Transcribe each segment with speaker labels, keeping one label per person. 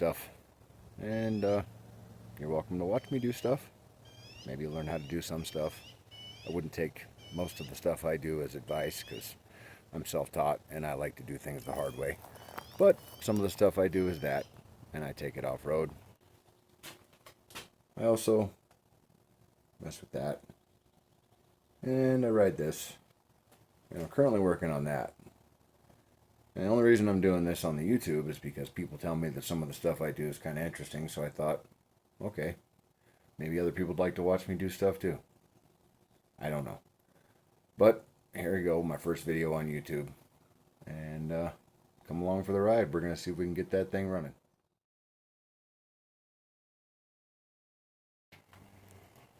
Speaker 1: stuff. And you're welcome to watch me do stuff. Maybe learn how to do some stuff. I wouldn't take most of the stuff I do as advice because I'm self-taught and I like to do things the hard way. But some of the stuff I do is that, and I take it off-road. I also mess with that. And I ride this. And I'm currently working on that. And the only reason I'm doing this on the YouTube is because people tell me that some of the stuff I do is kind of interesting, so I thought, okay, maybe other people would like to watch me do stuff too. I don't know. But here we go, my first video on YouTube. And come along for the ride. We're going to see if we can get that thing running.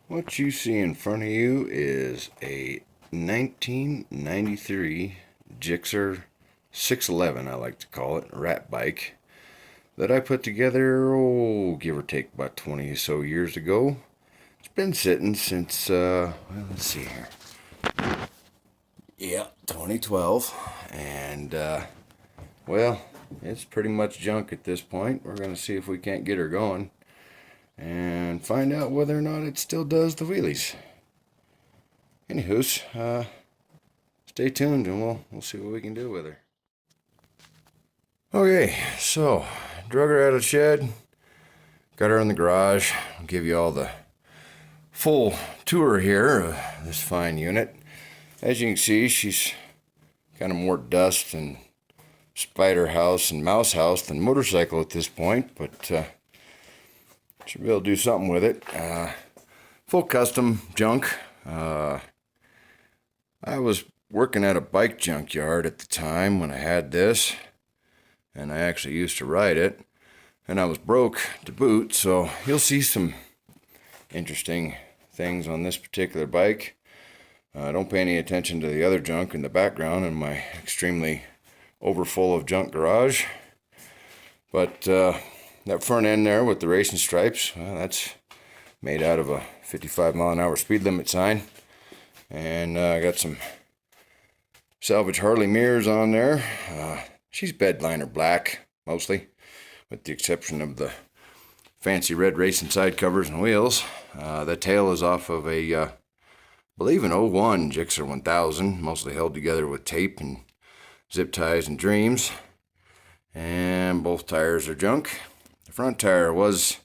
Speaker 1: What you see in front of you is a 1993 Gixxer 611, I like to call it, Ratbike, that I put together, give or take about 20 or so years ago. It's been sitting since, well, let's see here. Yeah, 2012. And, well, it's pretty much junk at this point. We're going to see if we can't get her going and find out whether or not it still does the wheelies. Anywho's, stay tuned and we'll see what we can do with her. Okay, so drug her out of the shed, got her in the garage. I'll give you all the full tour here of this fine unit. As you can see, she's kind of more dust and spider house and mouse house than motorcycle at this point, but should be able to do something with it. Full custom junk. I was working at a bike junkyard at the time when I had this, and I actually used to ride it, and I was broke to boot, so you'll see some interesting things on this particular bike. Don't pay any attention to the other junk in the background in my extremely overfull of junk garage. But that front end there with the racing stripes, well, that's made out of a 55-mile-an-hour speed limit sign. And I got some salvage Harley mirrors on there. She's bedliner black, mostly, with the exception of the fancy red racing side covers and wheels. The tail is off of a, I believe an '01 Gixxer 1000, mostly held together with tape and zip ties and dreams. And both tires are junk. The front tire was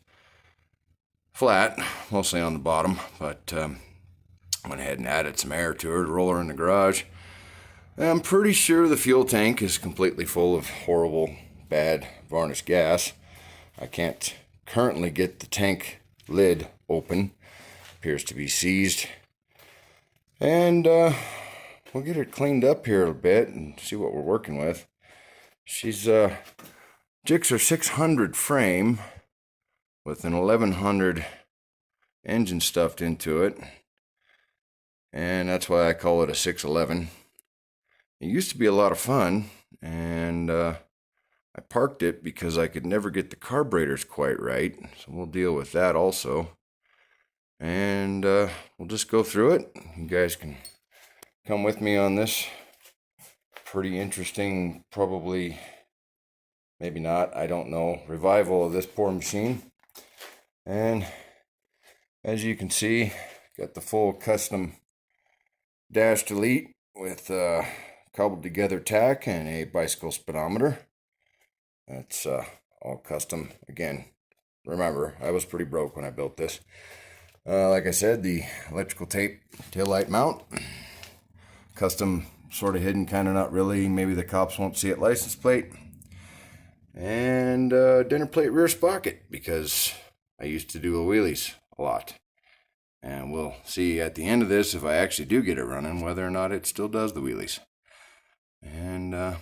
Speaker 1: flat, mostly on the bottom, but went ahead and added some air to her to roll her in the garage. I'm pretty sure the fuel tank is completely full of horrible, bad varnished gas. I can't currently get the tank lid open. Appears to be seized. And we'll get her cleaned up here a bit and see what we're working with. She's a Gixxer 600 frame with an 1100 engine stuffed into it. And that's why I call it a 611. It used to be a lot of fun, and I parked it because I could never get the carburetors quite right, so we'll deal with that also. And we'll just go through it. You guys can come with me on this pretty interesting, probably, maybe not, I don't know, revival of this poor machine. And as you can see, got the full custom dash delete with cobbled together tack and a bicycle speedometer. That's all custom. Again, remember, I was pretty broke when I built this. Like I said, the electrical tape taillight mount. Custom, sort of hidden, kind of not really. Maybe the cops won't see it. License plate. And dinner plate rear sprocket, because I used to do wheelies a lot. And we'll see at the end of this, if I actually do get it running, whether or not it still does the wheelies. And I'm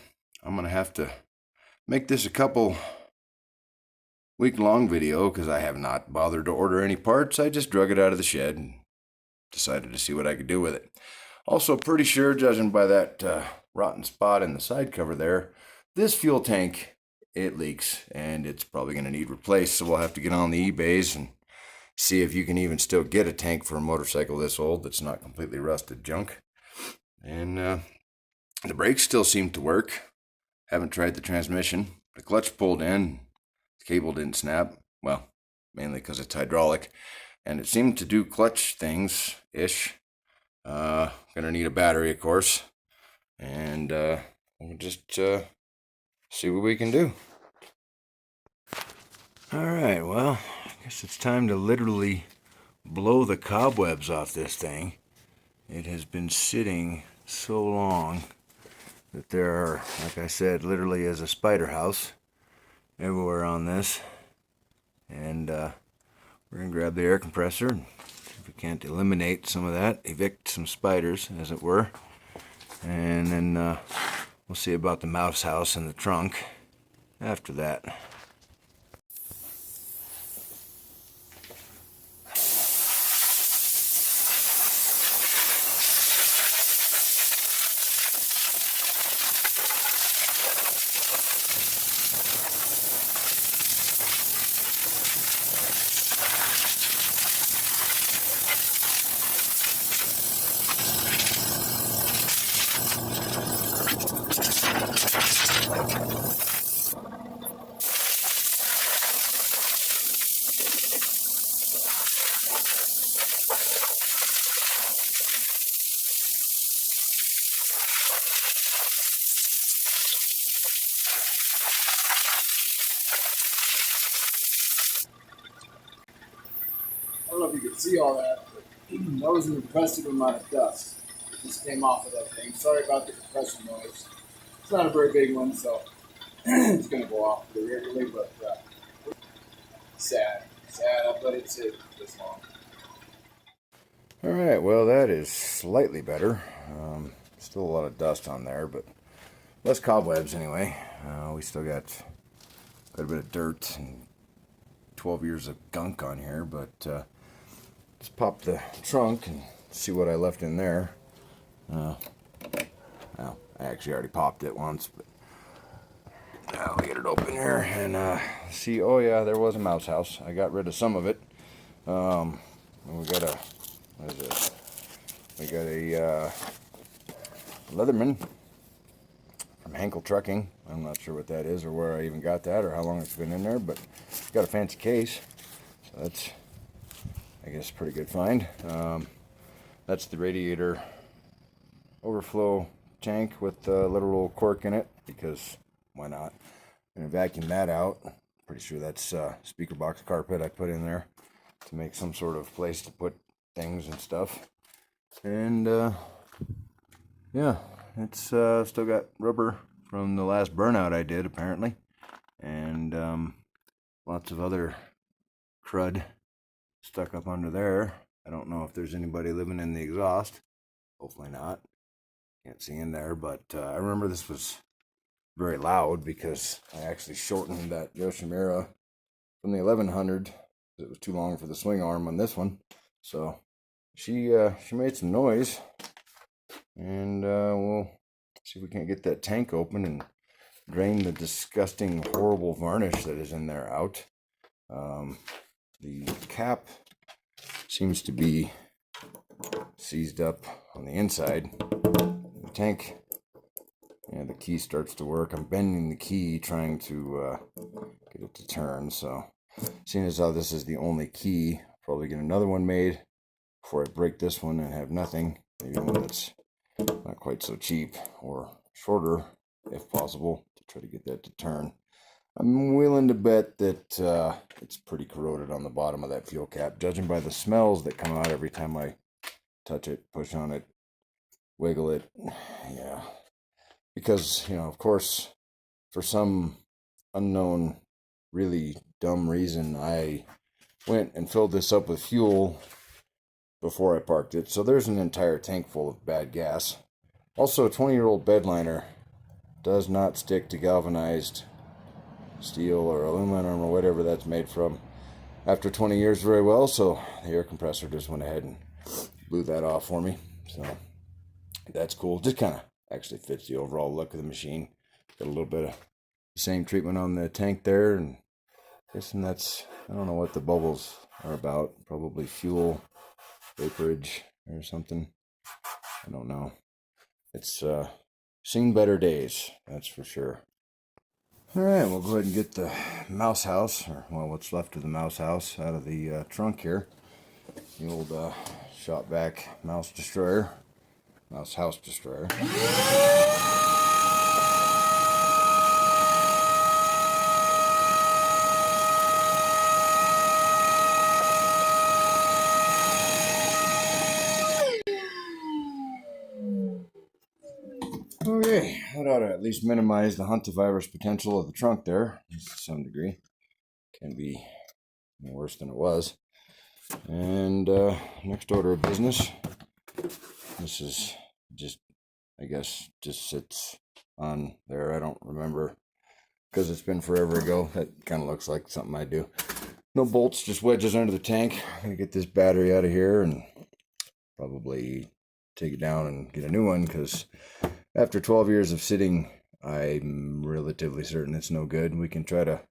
Speaker 1: going to have to make this a couple week-long video because I have not bothered to order any parts. I just drug it out of the shed and decided to see what I could do with it. Also, pretty sure, judging by that rotten spot in the side cover there, this fuel tank, it leaks and it's probably going to need replaced. So we'll have to get on the eBays and see if you can even still get a tank for a motorcycle this old that's not completely rusted junk. And the brakes still seem to work. Haven't tried the transmission. The clutch pulled in. The cable didn't snap. Well, mainly because it's hydraulic. And it seemed to do clutch things-ish. Gonna need a battery, of course. And we'll just see what we can do. Alright, well, I guess it's time to literally blow the cobwebs off this thing. It has been sitting so long that there are, like I said, literally as a spider house everywhere on this. And we're going to grab the air compressor and see if we can't eliminate some of that, evict some spiders, as it were. And then we'll see about the mouse house in the trunk after that.
Speaker 2: I don't know if you can see all that, but that was an impressive amount of dust that just came off of that thing. Sorry about the compression noise. It's not a very big one, so it's going to go off pretty regularly, but sad. But it's this long.
Speaker 1: Alright, well, that is slightly better. Still a lot of dust on there, but less cobwebs anyway. We still got quite a bit of dirt and 12 years of gunk on here, but let's pop the trunk and see what I left in there. Well, I actually already popped it once, but I'll get it open here and see. Oh yeah, there was a mouse house. I got rid of some of it. And we got a, what is it? We got a Leatherman from Henkel Trucking. I'm not sure what that is or where I even got that or how long it's been in there, but it's got a fancy case. So that's, I guess, a pretty good find. That's the radiator overflow tank with a literal cork in it, because why not? I'm going to vacuum that out. Pretty sure that's speaker box carpet I put in there to make some sort of place to put things and stuff. And yeah, it's still got rubber from the last burnout I did, apparently. And lots of other crud stuck up under there. I don't know if there's anybody living in the exhaust. Hopefully not. Can't see in there, but I remember this was very loud because I actually shortened that Yoshimura from the 1100. It was too long for the swing arm on this one. So she made some noise, and we'll see if we can't get that tank open and drain the disgusting, horrible varnish that is in there out. The cap seems to be seized up on the inside. The tank, yeah, the key starts to work. I'm bending the key trying to get it to turn. So seeing as how this is the only key, I'll probably get another one made before I break this one and have nothing. Maybe one that's not quite so cheap or shorter, if possible, to try to get that to turn. I'm willing to bet that it's pretty corroded on the bottom of that fuel cap, judging by the smells that come out every time I touch it, push on it, wiggle it. Yeah, because, you know, of course, for some unknown, really dumb reason, I went and filled this up with fuel before I parked it. So there's an entire tank full of bad gas. Also, a 20-year-old bed liner does not stick to galvanized steel or aluminum or whatever that's made from after 20 years very well. So the air compressor just went ahead and blew that off for me. So that's cool. Just kind of actually fits the overall look of the machine. Got a little bit of the same treatment on the tank there, and guessing that's, I don't know what the bubbles are about. Probably fuel vaporage or something. I don't know. It's seen better days, that's for sure. All right, we'll go ahead and get the mouse house, or well, what's left of the mouse house, out of the trunk here. The old shot back mouse destroyer, mouse house destroyer. Okay, that ought to at least minimize the hantavirus potential of the trunk there, to some degree. Can be worse than it was. And next order of business, this is just, I guess, just sits on there. I don't remember, because it's been forever ago. That kind of looks like something I do. No bolts, just wedges under the tank. I'm going to get this battery out of here and probably take it down and get a new one, because after 12 years of sitting, I'm relatively certain it's no good. We can try to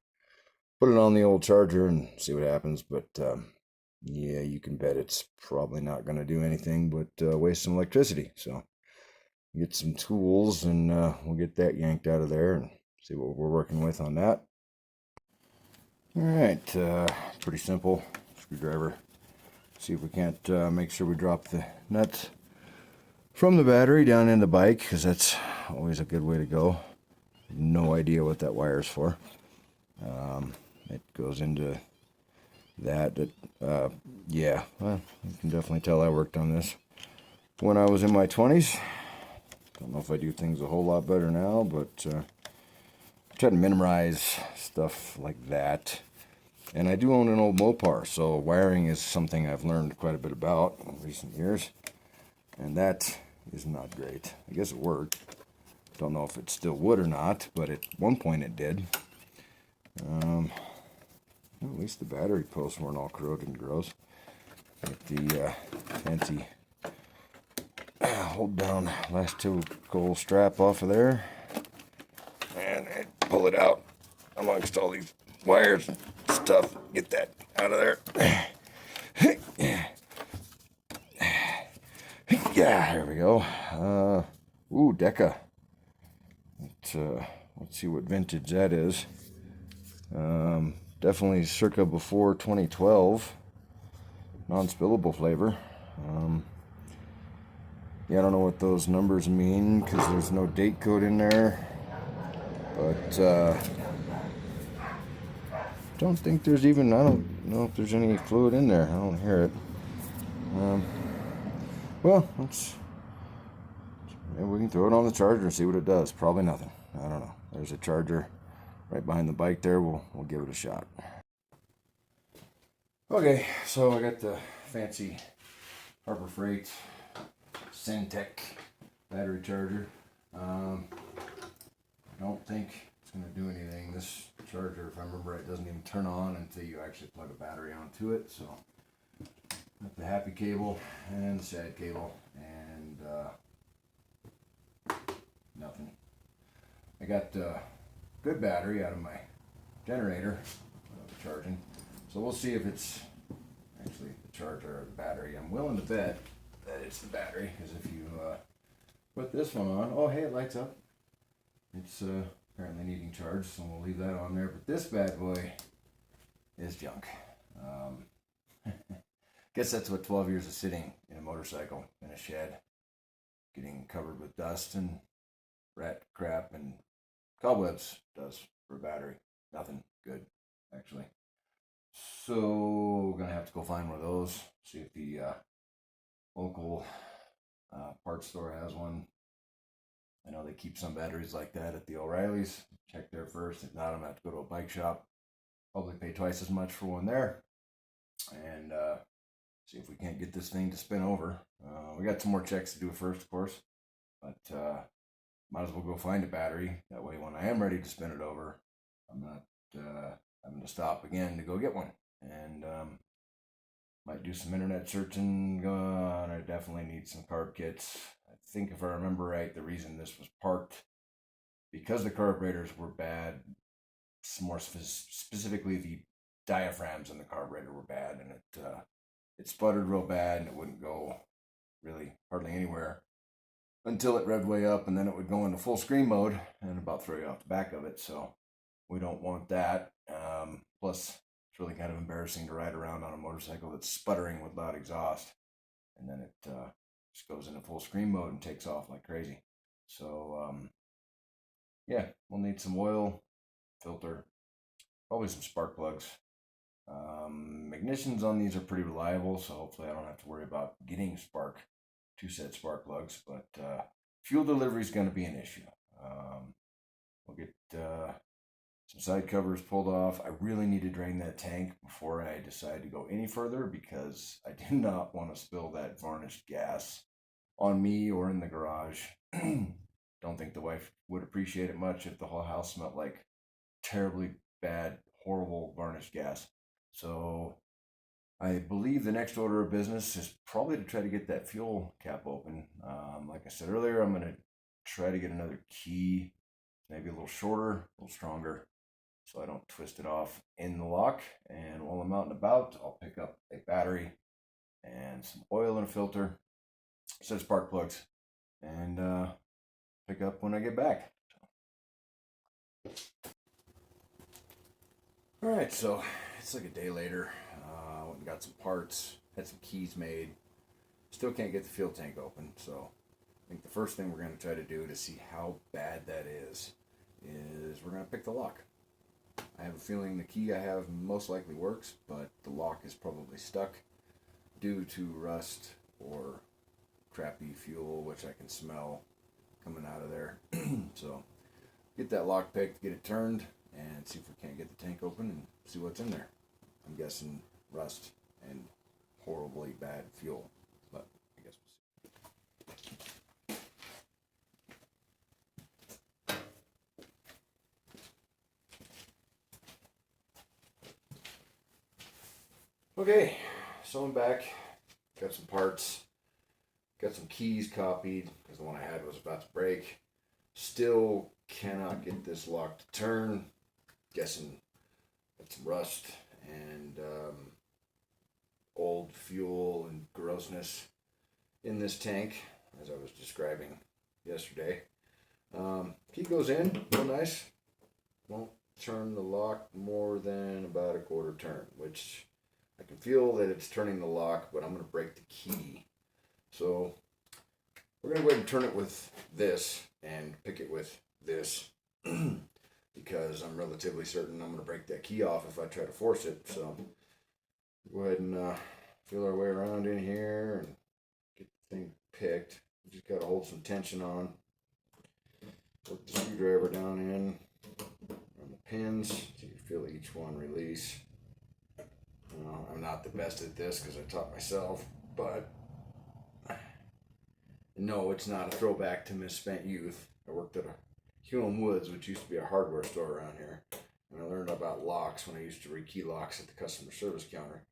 Speaker 1: put it on the old charger and see what happens, but yeah, you can bet it's probably not going to do anything but waste some electricity. So get some tools and we'll get that yanked out of there and see what we're working with on that. All right, pretty simple screwdriver. See if we can't make sure we drop the nuts from the battery down in the bike, because that's always a good way to go. No idea what that wire is for. It goes into that. Yeah, well, you can definitely tell I worked on this when I was in my 20s. Don't know if I do things a whole lot better now, but I try to minimize stuff like that. And I do own an old Mopar, so wiring is something I've learned quite a bit about in recent years. And that is not great. I guess it worked. Don't know if it still would or not, but at one point it did. At least the battery posts weren't all corroded and gross. Get the fancy hold down elastical strap off of there, and pull it out amongst all these wires and stuff. Get that out of there. Yeah, there we go. Ooh, Deca. Let's see what vintage that is. Definitely circa before 2012. Non-spillable flavor. Yeah, I don't know what those numbers mean because there's no date code in there. But don't think there's even, I don't know if there's any fluid in there. I don't hear it. Well, maybe we can throw it on the charger and see what it does. Probably nothing. I don't know. There's a charger right behind the bike there. We'll give it a shot. Okay, so I got the fancy Harbor Freight Syntec battery charger. I don't think it's going to do anything. This charger, if I remember right, doesn't even turn on until you actually plug a battery onto it. So got the happy cable and the sad cable, and nothing. I got good battery out of my generator charging, so we'll see if it's actually the charger or the battery. I'm willing to bet that it's the battery, because if you put this one on, oh hey, it lights up. It's apparently needing charge, so we'll leave that on there. But this bad boy is junk. Guess that's what 12 years of sitting in a motorcycle in a shed, getting covered with dust and rat crap and cobwebs does for a battery. Nothing good, actually. So we're gonna have to go find one of those. See if the local parts store has one. I know they keep some batteries like that at the O'Reilly's. Check there first. If not, I'm gonna have to go to a bike shop. Probably pay twice as much for one there, and see if we can't get this thing to spin over. We got some more checks to do first, of course, but might as well go find a battery. That way, when I am ready to spin it over, I'm not having to stop again to go get one. And might do some internet searching. I definitely need some carb kits. I think if I remember right, the reason this was parked, because the carburetors were bad, more specifically the diaphragms in the carburetor were bad, and it sputtered real bad, and it wouldn't go really hardly anywhere until it revved way up, and then it would go into full screen mode and about throw you off the back of it. So We don't want that. Plus, it's really kind of embarrassing to ride around on a motorcycle that's sputtering with loud exhaust, and then it just goes into full screen mode and takes off like crazy. So yeah, we'll need some oil, filter, probably some spark plugs. Ignitions on these are pretty reliable, so hopefully I don't have to worry about getting two set spark plugs, but fuel delivery is going to be an issue. We'll get some side covers pulled off. I really need to drain that tank before I decide to go any further, because I do not want to spill that varnished gas on me or in the garage. Don't think the wife would appreciate it much if the whole house smelled like terribly bad, horrible varnished gas. So I believe the next order of business is probably to try to get that fuel cap open. Like I said earlier, I'm going to try to get another key, maybe a little shorter, a little stronger, so I don't twist it off in the lock. And while I'm out and about, I'll pick up a battery and some oil and a filter, set of spark plugs, and pick up when I get back. All right, so it's like a day later. Went and got some parts, had some keys made. Still can't get the fuel tank open, so I think the first thing we're going to try to do to see how bad that is we're going to pick the lock. I have a feeling the key I have most likely works, but the lock is probably stuck due to rust or crappy fuel, which I can smell coming out of there. So get that lock picked, get it turned, and see if we can't get the tank open and see what's in there. I'm guessing rust and horribly bad fuel, but I guess we'll see. Okay, so I'm back, got some parts, got some keys copied because the one I had was about to break. Still cannot get this lock to turn. Guessing it's rust and old fuel and grossness in this tank, as I was describing yesterday. Key goes in, real nice. Won't turn the lock more than about a quarter turn, which I can feel that it's turning the lock, but I'm going to break the key. So we're going to go ahead and turn it with this and pick it with this because I'm relatively certain I'm going to break that key off if I try to force it. So go ahead and feel our way around in here and get the thing picked. We just got to hold some tension on. Work the screwdriver down in on the pins so you can feel each one release. I'm not the best at this because I taught myself, but no, it's not a throwback to misspent youth. I worked at a Hume Woods, which used to be a hardware store around here, and I learned about locks when I used to rekey locks at the customer service counter.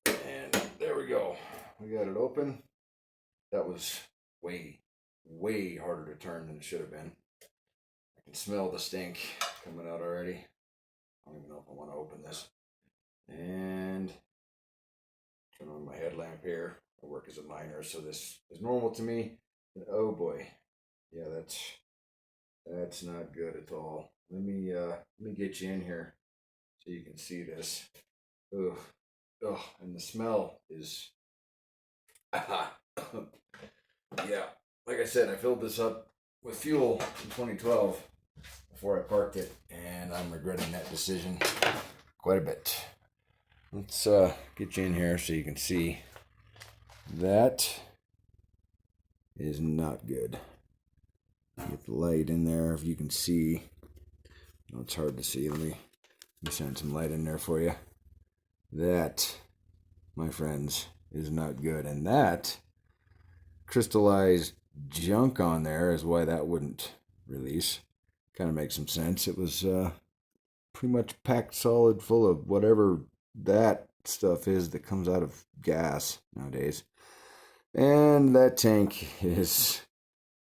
Speaker 1: And there we go. We got it open. That was way, way harder to turn than it should have been. I can smell the stink coming out already. I don't even know if I want to open this. And turn on my headlamp here. I work as a miner, so this is normal to me. And oh boy, yeah, that's not good at all. Let me get you in here so you can see this. Ugh, ugh, and the smell is, yeah. Like I said, I filled this up with fuel in 2012 before I parked it, and I'm regretting that decision quite a bit. Let's get you in here so you can see. That is not good. Get the light in there if you can see. No, it's hard to see. Let me shine some light in there for you. That, my friends, is not good. And that crystallized junk on there is why that wouldn't release. Kind of makes some sense. It was pretty much packed solid full of whatever that stuff is that comes out of gas nowadays. And that tank is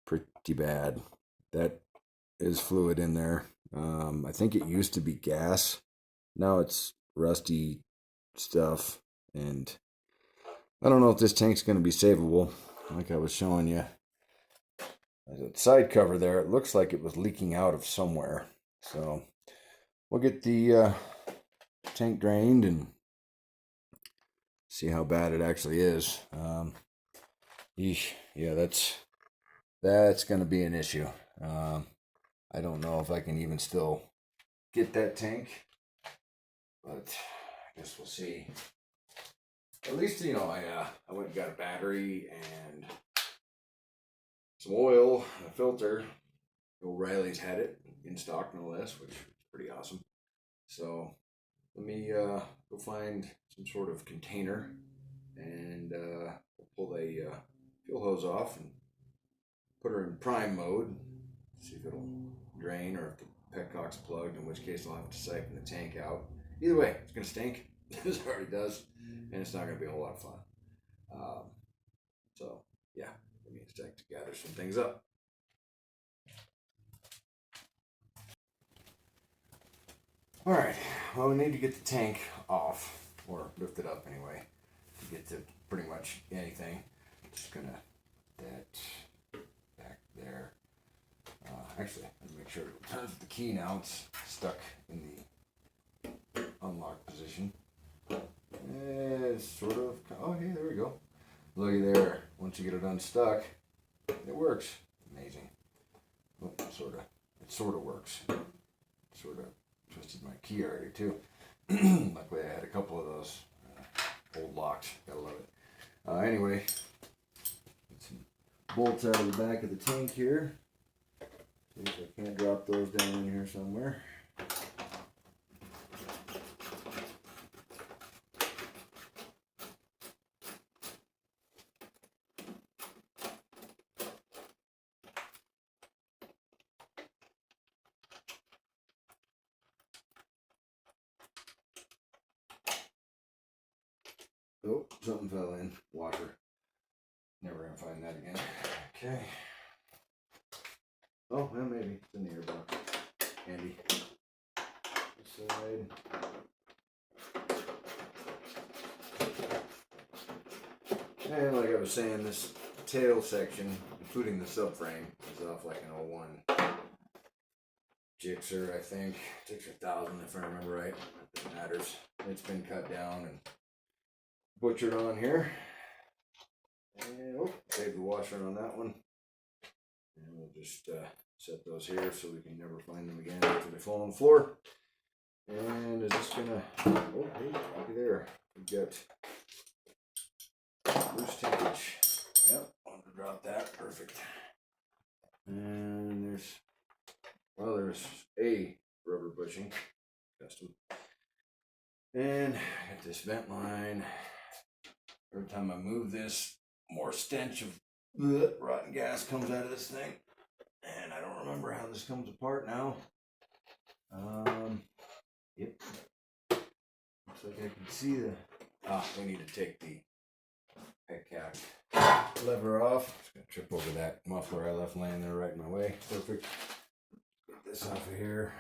Speaker 1: pretty bad. That is fluid in there. I think it used to be gas. Now it's rusty stuff. And I don't know if this tank's going to be savable. Like I was showing you. There's a side cover there. It looks like it was leaking out of somewhere. So we'll get the tank drained and see how bad it actually is. Yeah, that's going to be an issue. I don't know if I can even still get that tank, but I guess we'll see. At least, you know, I went and got a battery and some oil, and a filter. O'Reilly's had it in stock, no less, which is pretty awesome. So let me go find some sort of container and pull the fuel hose off and put her in prime mode. See if it'll drain or if the petcock's plugged, in which case I'll have to siphon the tank out. Either way, it's gonna stink. It already does, and it's not gonna be a whole lot of fun. So yeah, it means time to gather some things up. All right, well, we need to get the tank off, or lift it up anyway, to get to pretty much anything. Just gonna put that back there. Actually, let's make sure it turns the key now. It's stuck in the unlock position. It's sort of, oh, hey, there we go. Looky there. Once you get it unstuck, it works. Amazing. Oh, it sort of works. Sort of twisted my key already too. Luckily I had a couple of those old locks. Gotta love it. Anyway, get some bolts out of the back of the tank here. See if I can't drop those down in here somewhere. Oh, something fell in. Water. Never gonna find that again. Okay. Oh, well, maybe. It's in the airbox. Handy. This side. And like I was saying, this tail section, including the subframe, is off like an 01 Gixxer, I think. Gixxer 1000, if I remember right. It matters. It's been cut down and butchered on here. And oh, save the washer on that one. And we'll just set those here so we can never find them again after they fall on the floor. And is this gonna, oh, hey, looky there. We've got loose tankage. Yep, wanted to drop that, perfect. And there's a rubber bushing, custom. And I got this vent line. Every time I move this, more stench of rotten gas comes out of this thing. And I don't remember how this comes apart now. Yep. Looks like I can see the, we need to take the head cap lever off. Just gonna trip over that muffler I left laying there right in my way. Perfect. Get this off of here.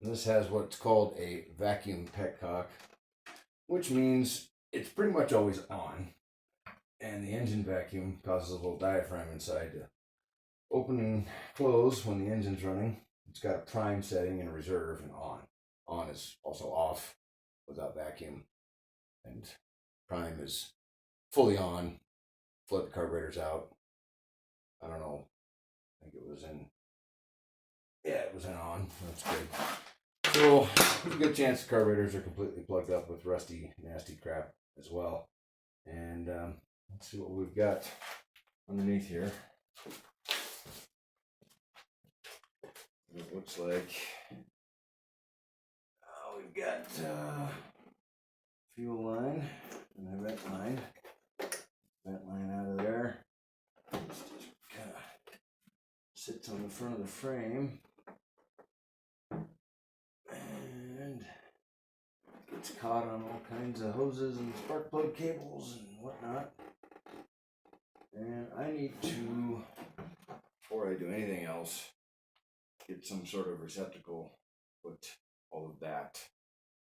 Speaker 1: And this has what's called a vacuum petcock, which means it's pretty much always on. And the engine vacuum causes a little diaphragm inside to open and close when the engine's running. It's got a prime setting and a reserve and on. On is also off without vacuum. And prime is fully on. Flood the carburetors out. I don't know. I think it was in. Yeah, it was in on. That's good. So there's a good chance the carburetors are completely plugged up with rusty, nasty crap as well. And let's see what we've got underneath here. It looks like we've got fuel line and a vent line. Vent line out of there. This just kind of sits on the front of the frame. And gets caught on all kinds of hoses and spark plug cables and whatnot. And I need to, before I do anything else, get some sort of receptacle, put all of that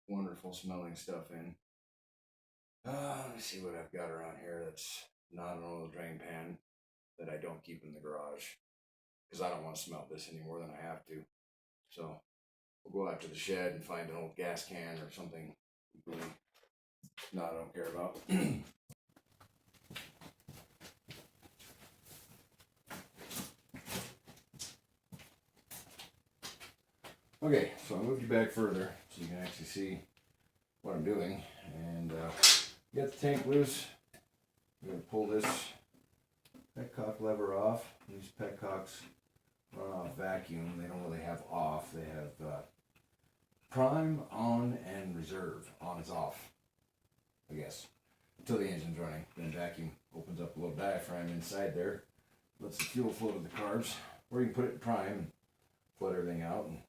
Speaker 1: wonderful smelling stuff in. Let me see what I've got around here that's not an oil drain pan. that I don't keep in the garage because I don't want to smell this any more than I have to. So we'll go out to the shed and find an old gas can or something. Really, no, I don't care about. Okay, so I moved you back further so you can actually see what I'm doing. And get the tank loose. I'm going to pull this petcock lever off. These petcocks run off vacuum. They don't really have off. They have prime, on, and reserve. On is off, I guess, until the engine's running. Then vacuum opens up a little diaphragm inside there, lets the fuel flow to the carbs, or you can put it in prime and flood everything out and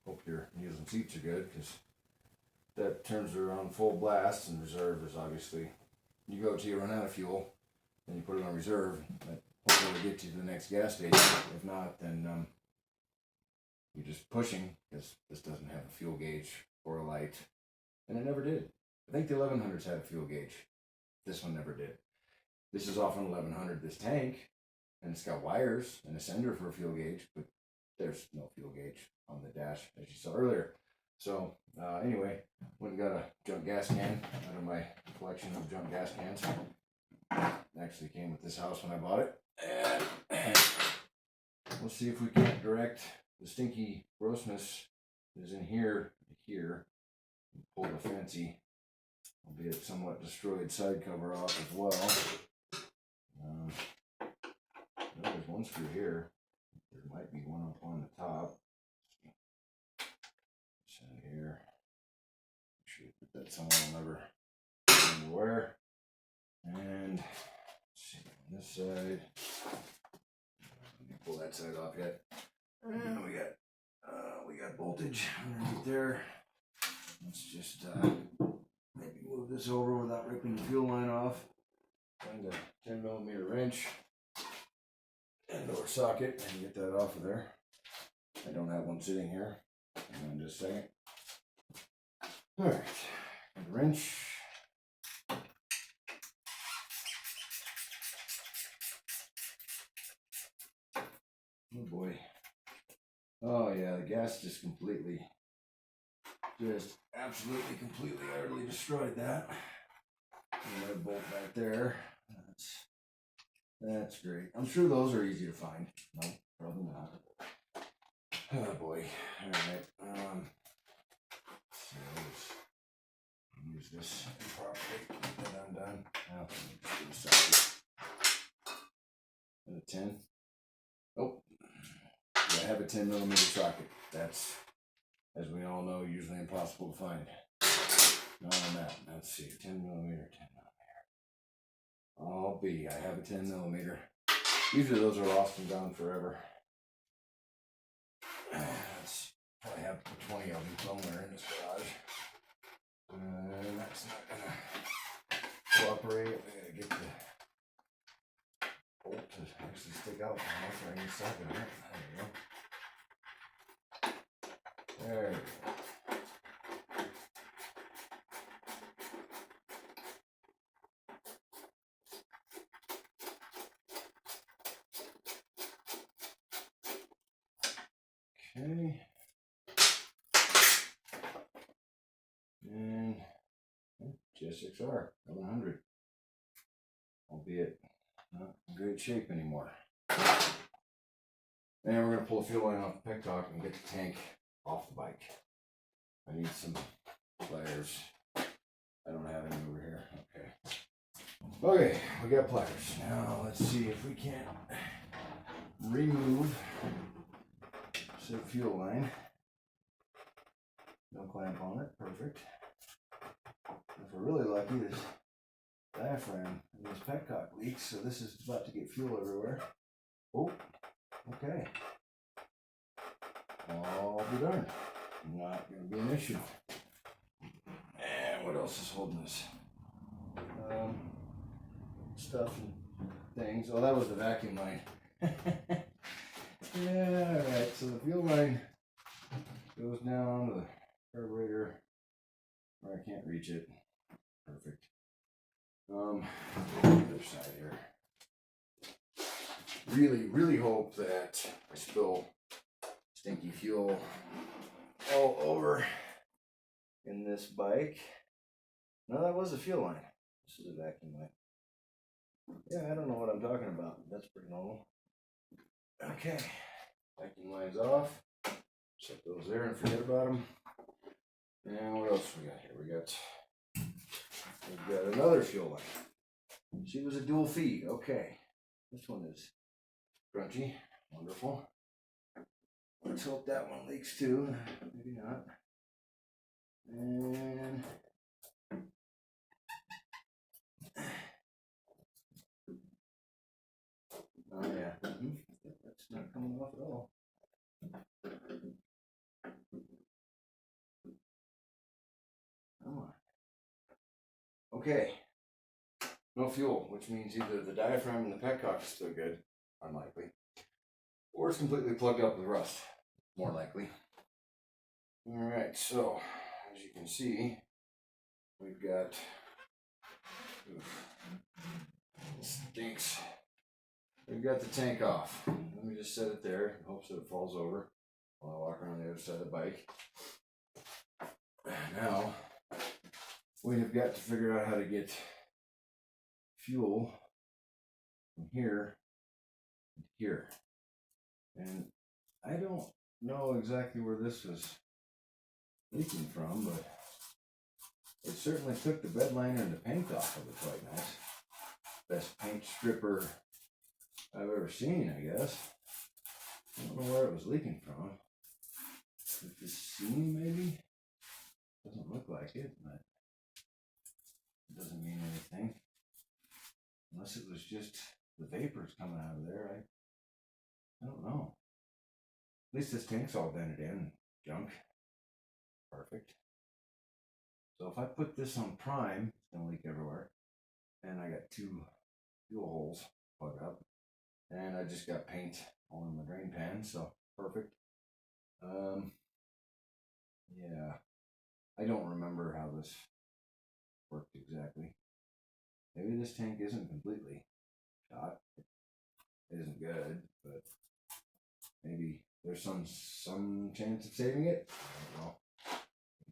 Speaker 1: hope your wheels and seats are good, because that turns around full blast, and reserve is obviously, you go till you run out of fuel, then you put it on reserve. That hopefully will get you to the next gas station. If not, then you're just pushing, because this doesn't have a fuel gauge or a light, and it never did. I think the 1100s had a fuel gauge. This one never did. This is off an 1100, this tank, and it's got wires and a sender for a fuel gauge, but there's no fuel gauge on the dash, as you saw earlier. So anyway, went and got a junk gas can out of my collection of junk gas cans. It actually came with this house when I bought it. And we'll see if we can't direct the stinky grossness that is in here to here. Pull the fancy, albeit somewhat destroyed side cover off as well. There's one screw here. There might be one up on the top. Set it here. Make sure you put that somewhere I'll never remember where. And let's see on this side. Let me pull that side off yet. And we got voltage underneath there. Let's just maybe move this over without ripping the fuel line off. Find a 10mm wrench and or socket and get that off of there. I don't have one sitting here. Hang on just a second. Alright, wrench. Oh boy. Oh yeah, the gas just absolutely, completely, utterly destroyed that. And that bolt back there. That's great. I'm sure those are easy to find. No, probably not. Oh boy. Alright. So use this properly. Get that undone. Now, just give a socket. And a 10. Oh. Yeah, I have a 10mm socket. That's, as we all know, usually impossible to find. Not on that. Let's see. 10mm. I have a 10mm. Usually those are lost and gone forever. I have 20 of them somewhere in this garage. And that's not gonna cooperate. I gotta get the bolt to actually stick out from there. I need a socket on it. There we go. There we go. Okay. And GSX-R 1100, albeit not in great shape anymore. And we're going to pull the fuel line off the petcock and get the tank off the bike. I need some pliers. I don't have any over here. Okay, we got pliers. Now let's see if we can't remove the fuel line. No clamp on it. Perfect. If we're really lucky, this diaphragm in this petcock leaks, so this is about to get fuel everywhere. Oh, okay. I'll be darned. Not going to be an issue. And what else is holding this? Stuff and things. Oh, that was the vacuum line. Yeah, alright, so the fuel line goes down to the carburetor where I can't reach it. Perfect. The other side here. really hope that I spill stinky fuel all over in this bike. No, that was a fuel line. This is a vacuum line. Yeah, I don't know what I'm talking about. That's pretty normal. Okay, vacuum line's off. Set those there and forget about them. And what else we got here? We've got another fuel line. She was a dual feed. Okay, this one is crunchy. Wonderful. Let's hope that one leaks too. Maybe not. And oh yeah, that's not coming off at all. Come on. Okay. No fuel, which means either the diaphragm and the petcock is still good, unlikely, or it's completely plugged up with rust, more likely. All right, so as you can see, we've got, it stinks. We've got the tank off. Let me just set it there in hopes that it falls over while I walk around the other side of the bike. Now, we have got to figure out how to get fuel from here to here. And I don't know exactly where this was leaking from, but it certainly took the bed liner and the paint off of it quite nice. Best paint stripper I've ever seen, I guess. I don't know where it was leaking from. If this seam maybe? Doesn't look like it, but it doesn't mean anything. Unless it was just the vapors coming out of there. I don't know. At least this tank's all dented in. Junk. Perfect. So if I put this on prime, it's gonna leak everywhere. And I got 2 fuel holes plugged up. And I just got paint all in the drain pan, so perfect. Yeah. I don't remember how this worked exactly. Maybe this tank isn't completely shot. It isn't good, but maybe there's some chance of saving it. I don't know.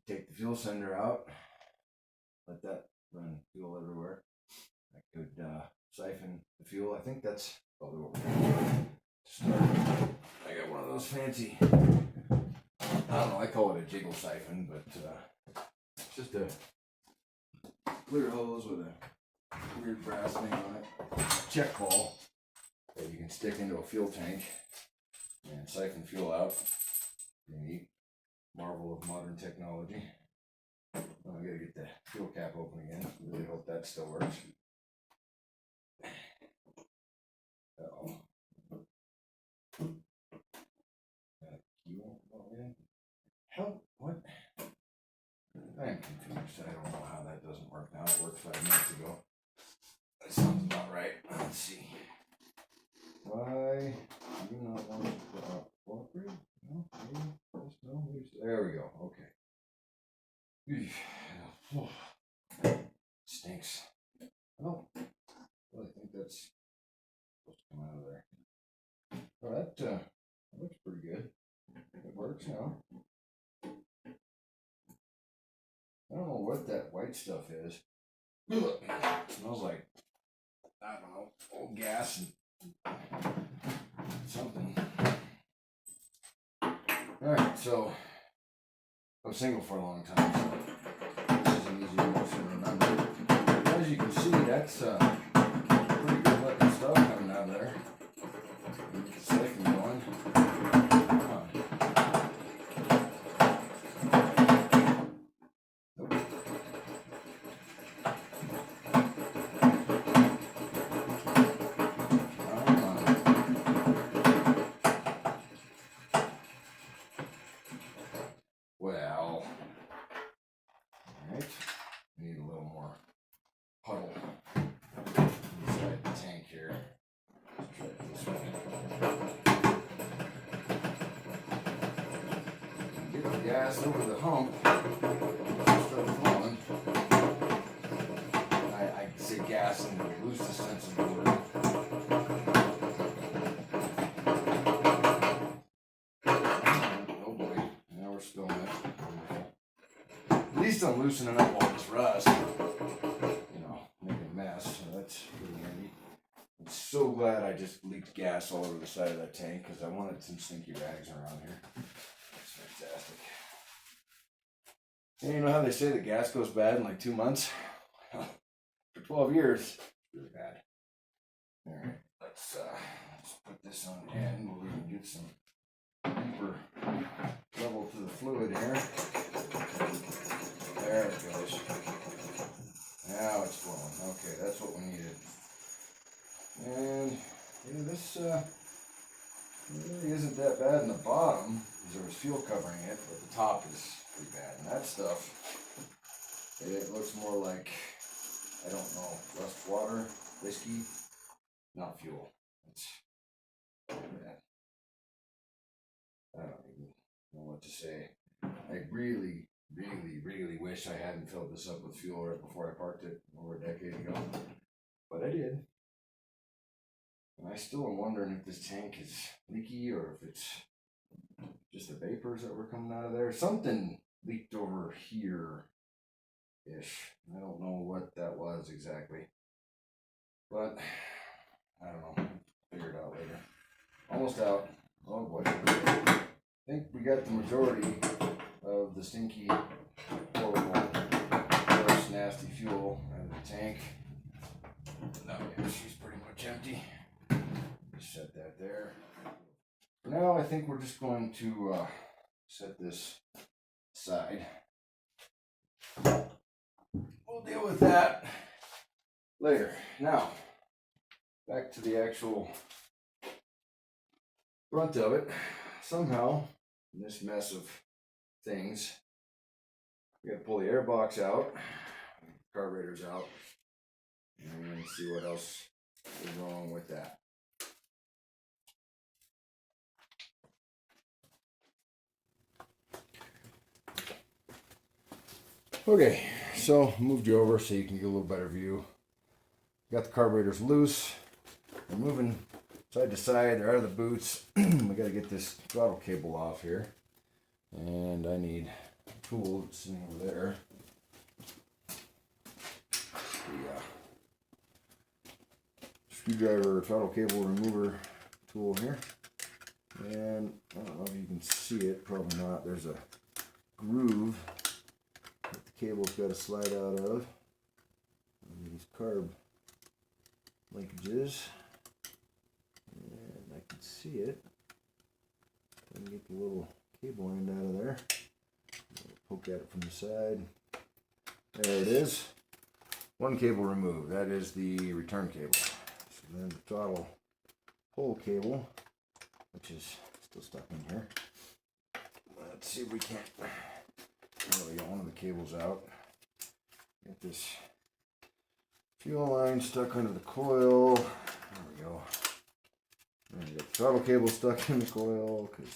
Speaker 1: Take the fuel sender out, let that run fuel everywhere. I could siphon the fuel. I think that's probably what we're going to do to start. I got one of those fancy, I don't know, I call it a jiggle siphon, but it's just a clear hose with a weird brass thing on it. Check ball that you can stick into a fuel tank and siphon fuel out. Pretty neat. Marvel of modern technology. Oh, I gotta get the fuel cap open again. Really hope that still works. Uh-oh. Help? What? I'm confused. I don't know how that doesn't work now. It worked 5 minutes ago. That sounds about right. Let's see. Why do you not want to put up forward? No, maybe. No, there we go. Okay. Stinks. Oh, well, I think that's supposed to come out of there. Oh, that looks pretty good. It works now. I don't know what that white stuff is. It smells like, I don't know, old gas and something. Alright, so I was single for a long time, so this is an easy motion to remember. As you can see, that's pretty good looking stuff coming out of there. Get the siphon going. Come on. Nope. Well, alright, we need a little more puddle inside the tank here. Let's try it this way. Get the gas over the hump, start flowing. I say gas in the loosest sense of the word. At least I'm loosening up all this rust. You know, making a mess. So that's pretty handy. I'm so glad I just leaked gas all over the side of that tank because I wanted some stinky rags around here. That's fantastic. And you know how they say the gas goes bad in like 2 months? Well, for 12 years, it's really bad. Alright, let's put this on the end where we can get some deeper level to the fluid here. There it goes. Now it's flowing. Okay, that's what we needed. And yeah, this really isn't that bad in the bottom because there was fuel covering it, but the top is pretty bad. And that stuff, it looks more like, I don't know, rust water, whiskey, not fuel. It's bad. I don't even know what to say. I really wish I hadn't filled this up with fuel right before I parked it over a decade ago. But I did. And I still am wondering if this tank is leaky or if it's just the vapors that were coming out of there. Something leaked over here-ish. I don't know what that was exactly. But, I don't know. Figure it out later. Almost out. Oh boy. I think we got the majority of the stinky, horrible, gross, nasty fuel out of the tank. No, yeah, she's pretty much empty. Just set that there. For now, I think we're just going to set this aside. We'll deal with that later. Now, back to the actual front of it. Somehow, in this mess of things, we got to pull the air box out, carburetor's out, and see what else is wrong with that. Okay, so moved you over so you can get a little better view. Got the carburetors loose. They're moving side to side. They're out of the boots. We got to get this throttle cable off here, and I need a tool that's sitting over there. The screwdriver throttle cable remover tool here, and I don't know if you can see it. Probably not. There's a groove that the cable's got to slide out of. And these carb linkages, and I can see it. Let me get the little cable end out of there. Poke at it from the side. There it is. One cable removed. That is the return cable. So then the throttle pull cable, which is still stuck in here. Let's see if we can't. There we go. One of the cables out. Get this fuel line stuck under the coil. There we go. And we got the throttle cable stuck in the coil because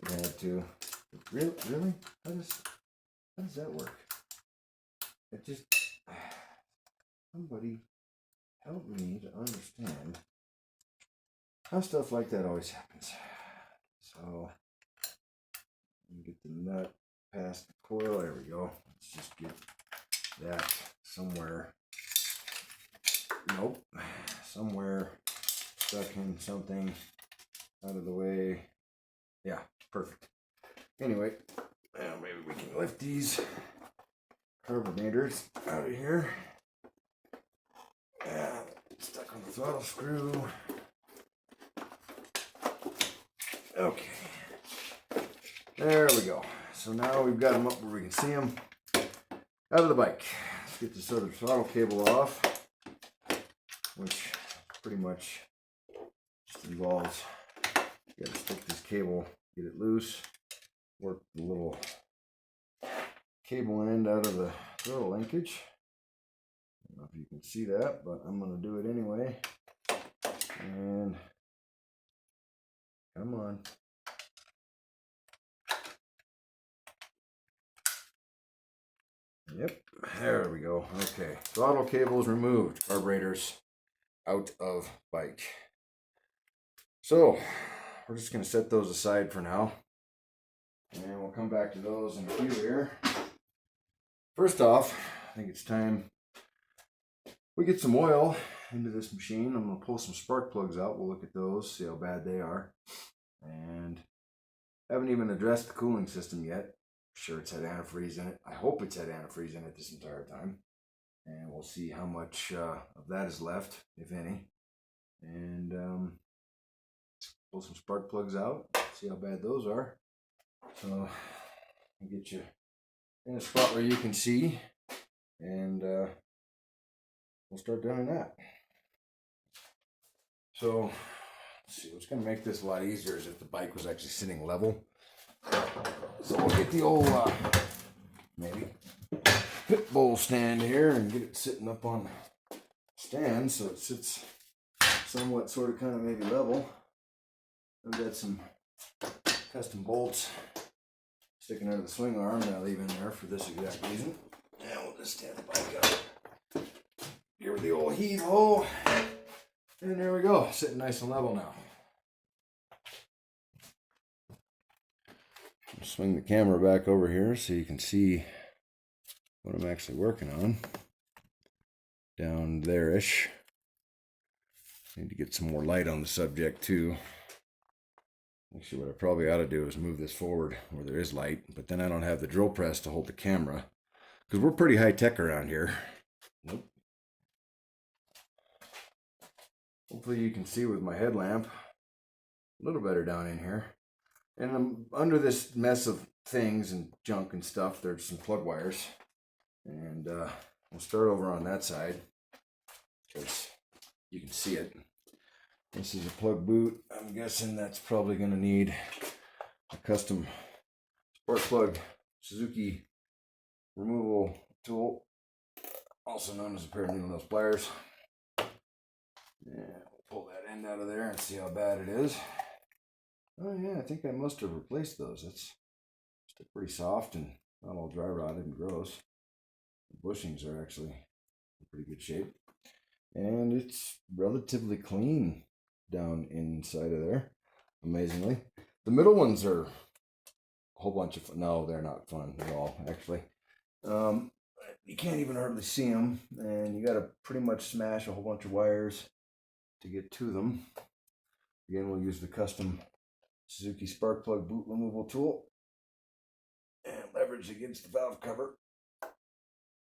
Speaker 1: it had to. Really? How does that work? It just, somebody help me to understand how stuff like that always happens. So, get the nut past the coil. There we go. Let's just get that somewhere. Nope. Somewhere stuck in something out of the way. Yeah, perfect. Anyway, maybe we can lift these carbonators out of here. Stuck on the throttle screw. Okay. There we go. So now we've got them up where we can see them out of the bike. Let's get this other throttle cable off, which pretty much just involves, you gotta stick this cable, get it loose, work the little cable end out of the throttle linkage. I don't know if you can see that, but I'm going to do it anyway. And come on. Yep, there we go. Okay, throttle cables removed, carburetors out of bike. So we're just going to set those aside for now. And we'll come back to those in a few here. First off, I think it's time we get some oil into this machine. I'm going to pull some spark plugs out. We'll look at those, see how bad they are. And haven't even addressed the cooling system yet. I'm sure it's had antifreeze in it. I hope it's had antifreeze in it this entire time. And we'll see how much of that is left, if any. And pull some spark plugs out, see how bad those are. So I'll get you in a spot where you can see, and we'll start doing that. So let's see, what's going to make this a lot easier is if the bike was actually sitting level. So we'll get the old maybe pit bowl stand here and get it sitting up on stand so it sits somewhat sort of kind of maybe level. I've got some custom bolts sticking out of the swing arm that I leave in there for this exact reason. And we'll just stand the bike up. Give her the old heave ho. And there we go, sitting nice and level now. I'll swing the camera back over here so you can see what I'm actually working on. Down there-ish. Need to get some more light on the subject too. Actually, what I probably ought to do is move this forward where there is light, but then I don't have the drill press to hold the camera because we're pretty high tech around here. Nope. Hopefully you can see with my headlamp a little better down in here. And under this mess of things and junk and stuff, there's some plug wires. And we'll start over on that side because you can see it. This is a plug boot. I'm guessing that's probably going to need a custom spark plug Suzuki removal tool, also known as a pair of needle nose pliers. Yeah, we'll pull that end out of there and see how bad it is. Oh yeah, I think I must have replaced those. It's still pretty soft and not all dry rotted and gross. The bushings are actually in pretty good shape. And it's relatively clean down inside of there, amazingly. The middle ones are a whole bunch of fun. No, they're not fun at all, actually. You can't even hardly see them, and you got to pretty much smash a whole bunch of wires to get to them. Again, we'll use the custom Suzuki spark plug boot removal tool and leverage against the valve cover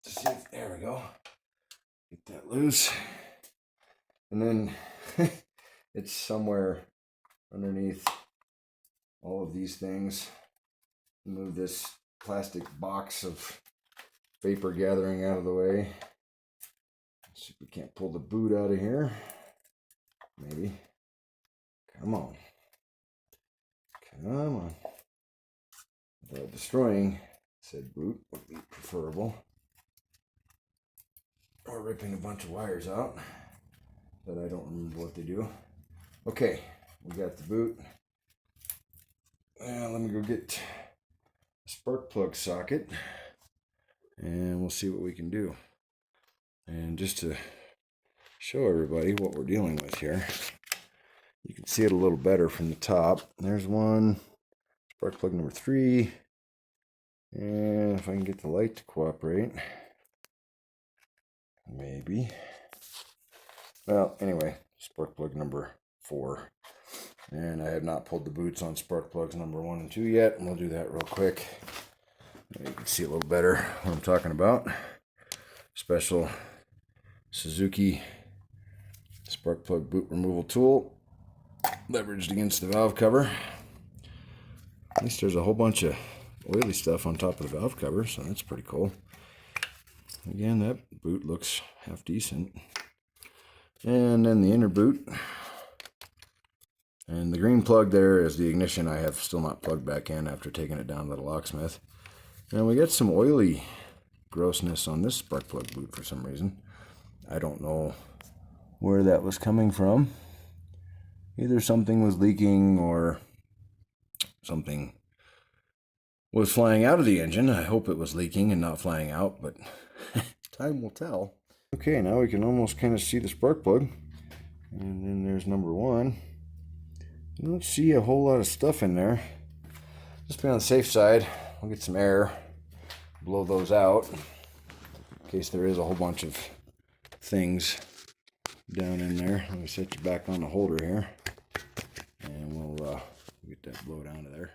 Speaker 1: to see if, there we go, get that loose. And then it's somewhere underneath all of these things. Move this plastic box of vapor gathering out of the way. Let's see if we can't pull the boot out of here. Maybe. Come on. Come on. Without destroying said boot would be preferable. Or ripping a bunch of wires out that I don't remember what they do. Okay, we got the boot. Let me go get a spark plug socket and we'll see what we can do. And just to show everybody what we're dealing with here, you can see it a little better from the top. There's one, spark plug number 3. And if I can get the light to cooperate, maybe. Well, anyway, spark plug number 4. And I have not pulled the boots on spark plugs number 1 and 2 yet, and we'll do that real quick. You can see a little better what I'm talking about. Special Suzuki spark plug boot removal tool, leveraged against the valve cover. At least there's a whole bunch of oily stuff on top of the valve cover, so that's pretty cool. Again, that boot looks half decent. And then the inner boot. And the green plug there is the ignition I have still not plugged back in after taking it down to the locksmith. And we got some oily grossness on this spark plug boot for some reason. I don't know where that was coming from. Either something was leaking or something was flying out of the engine. I hope it was leaking and not flying out, but time will tell. Okay, now we can almost kind of see the spark plug. And then there's number 1. I don't see a whole lot of stuff in there. Just be on the safe side. We'll get some air, blow those out in case there is a whole bunch of things down in there. Let me set you back on the holder here, and we'll get that blowed out of there.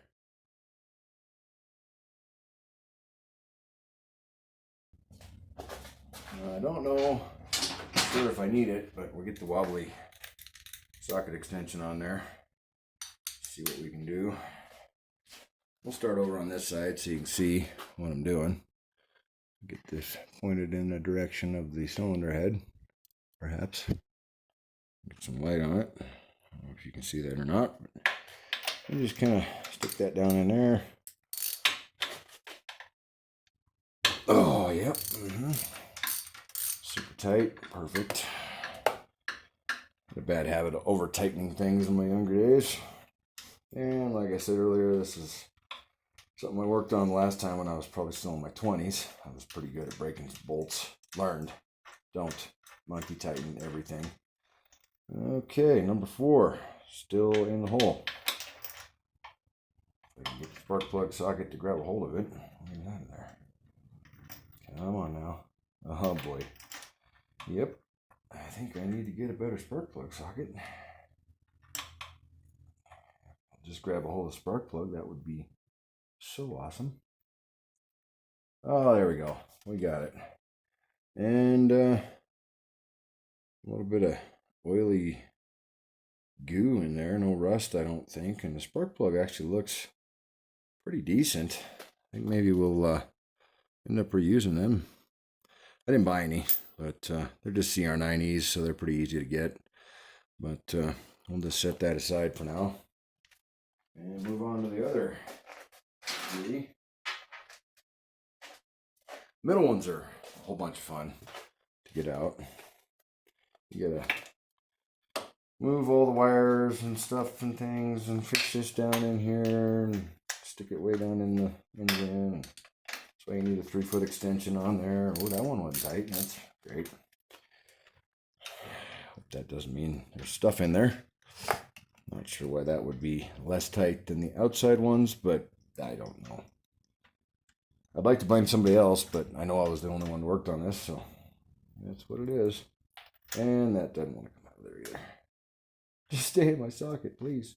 Speaker 1: I don't know sure if I need it, but we'll get the wobbly socket extension on there. See what we can do. We'll start over on this side so you can see what I'm doing. Get this pointed in the direction of the cylinder head, perhaps. Get some light on it. I don't know if you can see that or not. And just kind of stick that down in there. Oh, yep. Super tight. Perfect. Had a bad habit of over tightening things in my younger days. And like I said earlier, this is something I worked on last time when I was probably still in my 20s. I was pretty good at breaking bolts. Learned. Don't monkey tighten everything. Okay, number 4. Still in the hole. If I can get the spark plug socket to grab a hold of it. Get that in there. Come on now. Oh boy. Yep. I think I need to get a better spark plug socket. Just grab a hold of the spark plug. That would be so awesome. Oh, there we go. We got it. And a little bit of oily goo in there. No rust, I don't think. And the spark plug actually looks pretty decent. I think maybe we'll end up reusing them. I didn't buy any, but they're just CR90s, so they're pretty easy to get. But we'll just set that aside for now. And move on to the other 3. Middle ones are a whole bunch of fun to get out. You gotta move all the wires and stuff and things and fix this down in here and stick it way down in the engine. That's why you need a 3-foot extension on there. Oh, that one wasn't tight. That's great. Hope that doesn't mean there's stuff in there. Not sure why that would be less tight than the outside ones, but I don't know. I'd like to blame somebody else, but I know I was the only one who worked on this, so that's what it is. And that doesn't want to come out of there either. Just stay in my socket, please.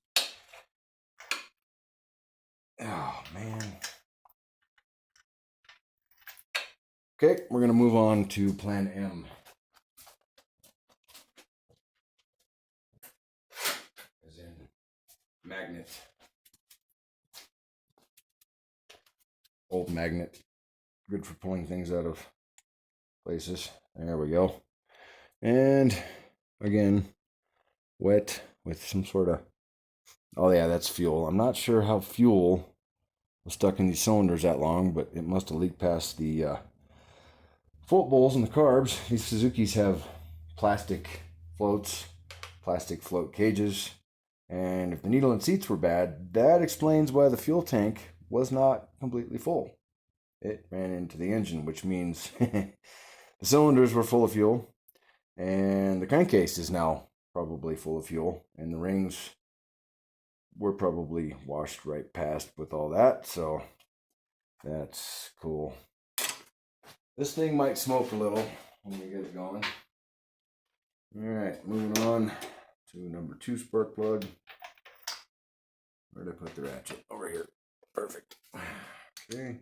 Speaker 1: Oh, man. Okay, we're going to move on to Plan M. As in magnet. Old magnet. Good for pulling things out of places. There we go. And again, wet with some sort of, oh yeah, that's fuel. I'm not sure how fuel was stuck in these cylinders that long, but it must have leaked past the float bowls and the carbs. These Suzukis have plastic floats, plastic float cages, and if the needle and seats were bad, that explains why the fuel tank was not completely full. It ran into the engine, which means the cylinders were full of fuel, and the crankcase is now probably full of fuel, and the rings were probably washed right past with all that, so that's cool. This thing might smoke a little when we get it going. Alright, moving on to number 2 spark plug. Where'd I put the ratchet? Over here. Perfect. Okay.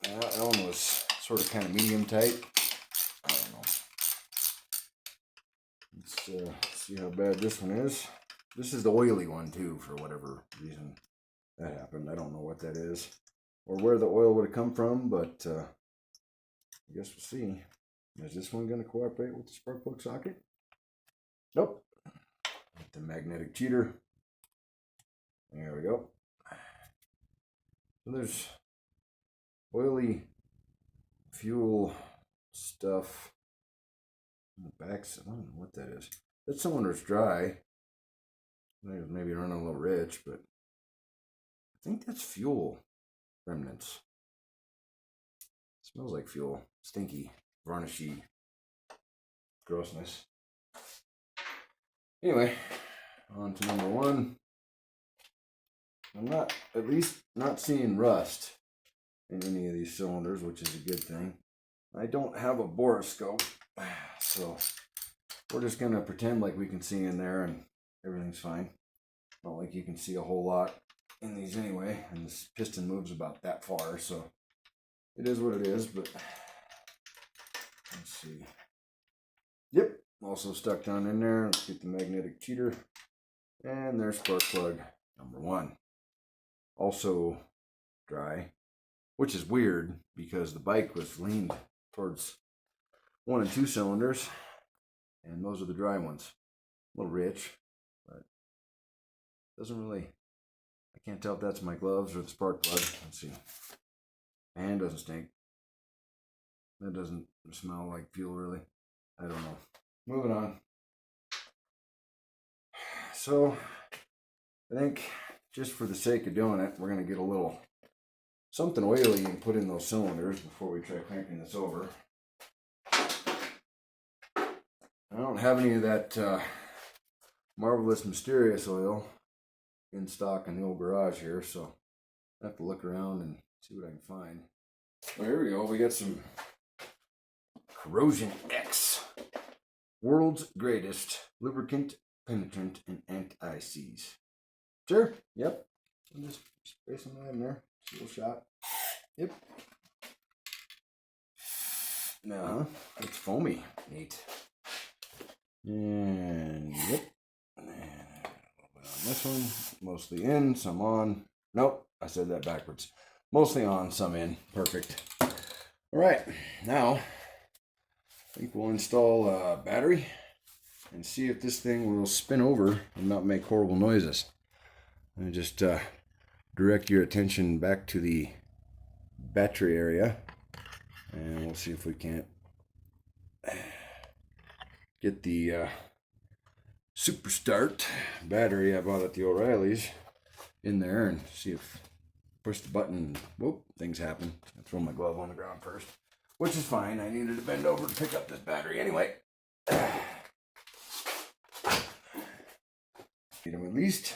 Speaker 1: That one was sort of kind of medium tight. I don't know. Let's see how bad this one is. This is the oily one too, for whatever reason that happened. I don't know what that is or where the oil would have come from, but I guess we'll see. Is this one going to cooperate with the spark plug socket? Nope. The magnetic cheater. There we go. So there's oily fuel stuff on the backs. I don't know what that is. That cylinder's dry. Maybe running a little rich, but I think that's fuel remnants. It smells like fuel. Stinky, varnishy grossness. Anyway, on to number 1. I'm at least not seeing rust in any of these cylinders, which is a good thing. I don't have a borescope, so we're just gonna pretend like we can see in there and everything's fine. Not like you can see a whole lot in these anyway, and this piston moves about that far, so it is what it is. But let's see. Yep, also stuck down in there. Let's get the magnetic cheater, and there's spark plug number 1. Also dry, which is weird because the bike was leaned towards 1 and 2 cylinders, and those are the dry ones. A little rich, but doesn't really, I can't tell if that's my gloves or the spark plug. Let's see. And doesn't stink. That doesn't smell like fuel, really. I don't know. Moving on. So I think just for the sake of doing it, we're going to get a little something oily and put in those cylinders before we try cranking this over. I don't have any of that Marvelous Mysterious oil in stock in the old garage here, so I have to look around and see what I can find. Well, here we go. We got some Corrosion X, world's greatest lubricant, penetrant, and anti-seize. Sure. Yep. I'll just spray some of that in there. Just a little shot. Yep. No, it's foamy. Neat. And yep. And a little bit on this one. Mostly in, some on. Nope, I said that backwards. Mostly on, some in. Perfect. All right, now I think we'll install a battery and see if this thing will spin over and not make horrible noises. And just direct your attention back to the battery area, and we'll see if we can't get the Super Start battery I bought at the O'Reilly's in there and see if push the button and whoop, things happen. I throw my glove on the ground first, which is fine. I needed to bend over to pick up this battery anyway. You know, at least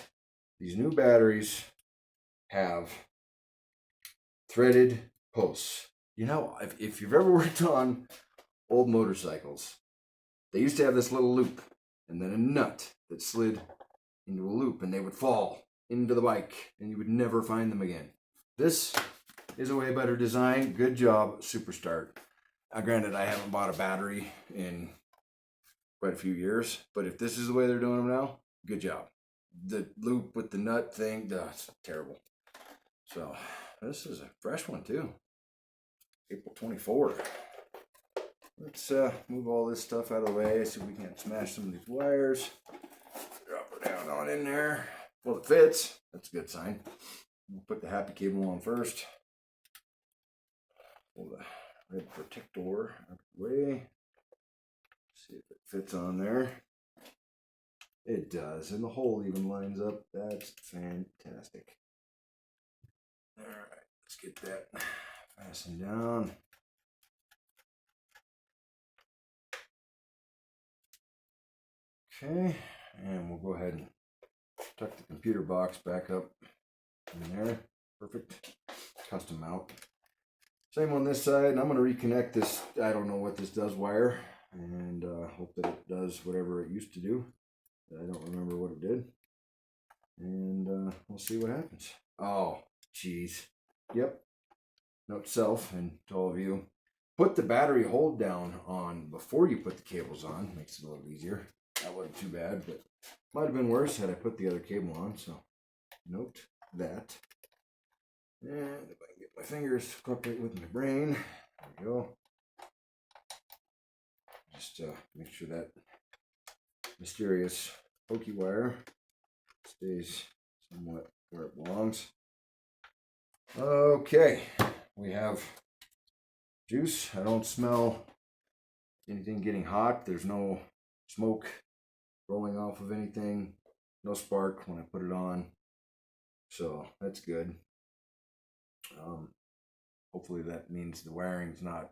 Speaker 1: these new batteries have threaded posts. You know, if you've ever worked on old motorcycles, they used to have this little loop and then a nut that slid into a loop, and they would fall into the bike and you would never find them again. This is a way better design. Good job, Super Start. Granted, I haven't bought a battery in quite a few years, but if this is the way they're doing them now, good job. The loop with the nut thing, it's terrible. So this is a fresh one too. April 24. Let's move all this stuff out of the way so we can't smash some of these wires. Drop her down on in there. Well, it fits. That's a good sign. We'll put the happy cable on first. Pull the red protector out of the way. See if it fits on there. It does, and the hole even lines up. That's fantastic. All right, let's get that fastened down. Okay, and we'll go ahead and tuck the computer box back up in there. Perfect. Custom mount. Same on this side, and I'm going to reconnect this, I don't know what this does, wire, and hope that it does whatever it used to do. I don't remember what it did. And we'll see what happens. Oh, geez. Yep. Note to self and to all of you. Put the battery hold down on before you put the cables on. Makes it a little easier. That wasn't too bad, but might have been worse had I put the other cable on. So note that. And if I can get my fingers to cooperate with my brain. There we go. Just make sure that mysterious pokey wire stays somewhat where it belongs. Okay, we have juice. I don't smell anything getting hot. There's no smoke rolling off of anything. No spark when I put it on. So that's good. Hopefully that means the wiring's not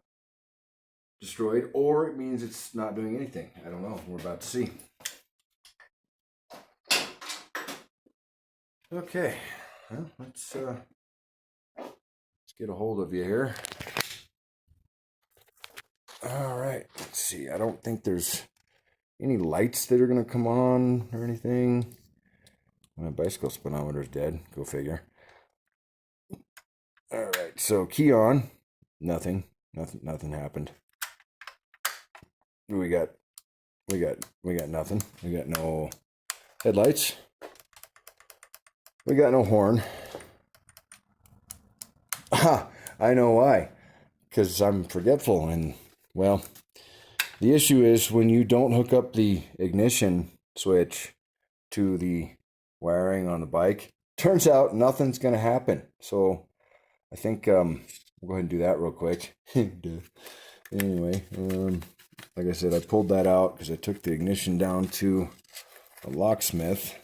Speaker 1: destroyed, or it means it's not doing anything. I don't know. We're about to see. Okay, Well, let's get a hold of you here. All right, let's see. I don't think there's any lights that are gonna come on or anything. My bicycle speedometer's dead. Go figure. All right, so key on. Nothing happened. We got nothing. We got no headlights. We got no horn. Ah, I know why. Because I'm forgetful, and well, the issue is when you don't hook up the ignition switch to the wiring on the bike, turns out nothing's gonna happen. So I think we'll go ahead and do that real quick. Anyway, like I said, I pulled that out because I took the ignition down to a locksmith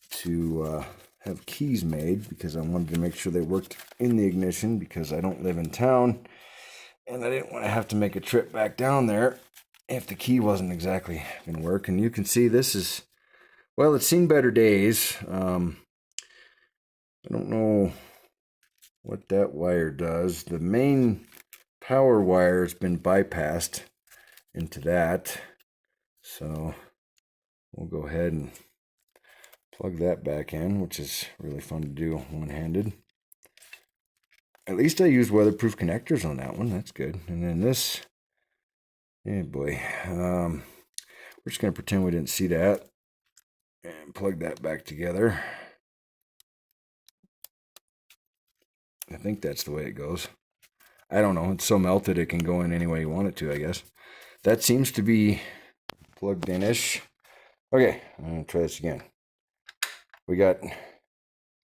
Speaker 1: to have keys made, because I wanted to make sure they worked in the ignition, because I don't live in town and I didn't want to have to make a trip back down there if the key wasn't exactly going to work. And you can see this is, well, it's seen better days. I don't know what that wire does. The main power wire has been bypassed into that, so we'll go ahead and plug that back in, which is really fun to do one-handed. At least I used weatherproof connectors on that one. That's good. And then this, oh boy, we're just going to pretend we didn't see that and plug that back together. I think that's the way it goes. I don't know. It's so melted it can go in any way you want it to, I guess. That seems to be plugged in-ish. Okay, I'm going to try this again. We got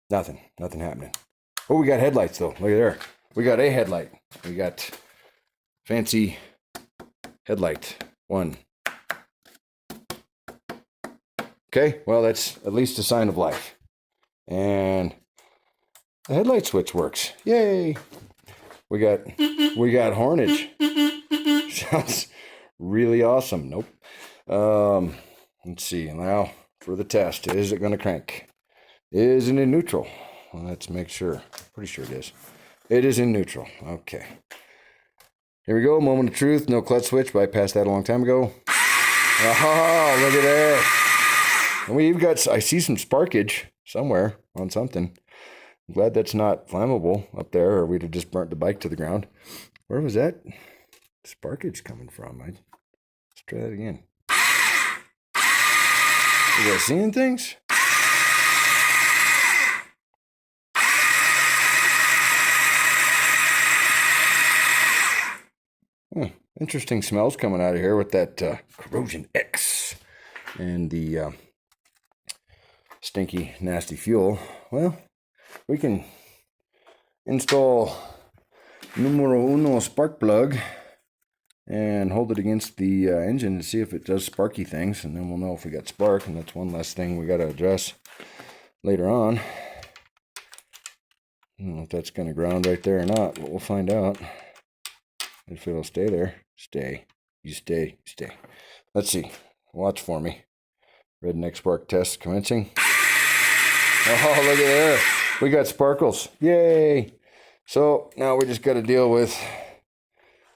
Speaker 1: nothing happening. Oh, we got headlights though. Look at there. We got a headlight. We got fancy headlight. One. Okay, well, that's at least a sign of life. And the headlight switch works. Yay! We got hornage. Sounds really awesome. Nope. Let's see. Now for the test. Is it going to crank? Is it in neutral? Well, let's make sure. Pretty sure it is. It is in neutral. Okay. Here we go. Moment of truth. No clutch switch. Bypassed that a long time ago. Oh, look at that. And we've got, I see some sparkage somewhere on something. I'm glad that's not flammable up there, or we'd have just burnt the bike to the ground. Where was that sparkage coming from? Let's try that again. You guys seeing things? Interesting smells coming out of here with that corrosion X and the stinky, nasty fuel. Well, we can install numero uno spark plug and hold it against the engine to see if it does sparky things, and then we'll know if we got spark, and that's one less thing we got to address later on. I don't know if that's going to ground right there or not, but we'll find out. If it'll stay there. Stay. You stay. Let's see. Watch for me. Redneck spark test commencing. Oh, look at there. We got sparkles. Yay. So now we just got to deal with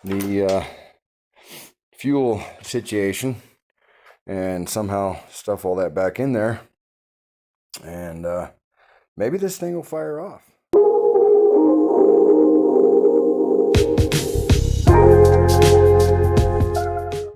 Speaker 1: the fuel situation and somehow stuff all that back in there. And maybe this thing will fire off.